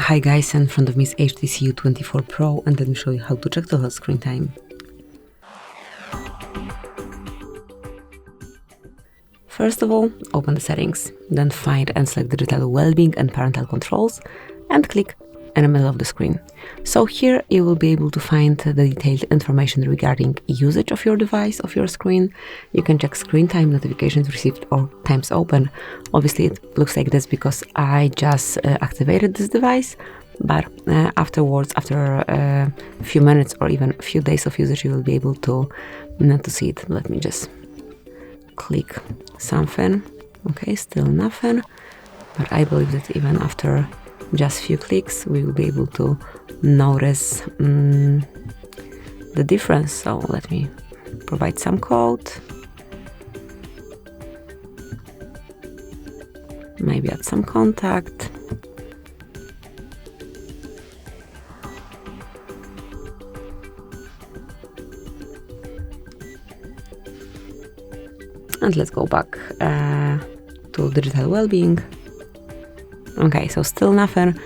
Hi guys, in front of me is HTC U24 Pro, and let me show you how to check total screen time. First of all, open the settings, then find and select digital well-being and parental controls, and click in the middle of the screen. So here you will be able to find the detailed information regarding usage of your device, of your screen. You can check screen time, notifications received, or times open. Obviously it looks like this because I just activated this device, but afterwards, after a few minutes or even a few days of usage, you will be able to see it. Let me just click something. Okay, still nothing, but I believe that even after just few clicks we will be able to notice the difference. So let me provide some code, maybe add some contact, and let's go back to digital well-being. Okay, so still nothing.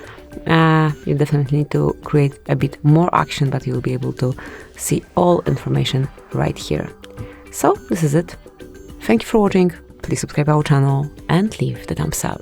You definitely need to create a bit more action, but you will be able to see all information right here. So this is it. Thank you for watching. Please subscribe our channel and leave the thumbs up.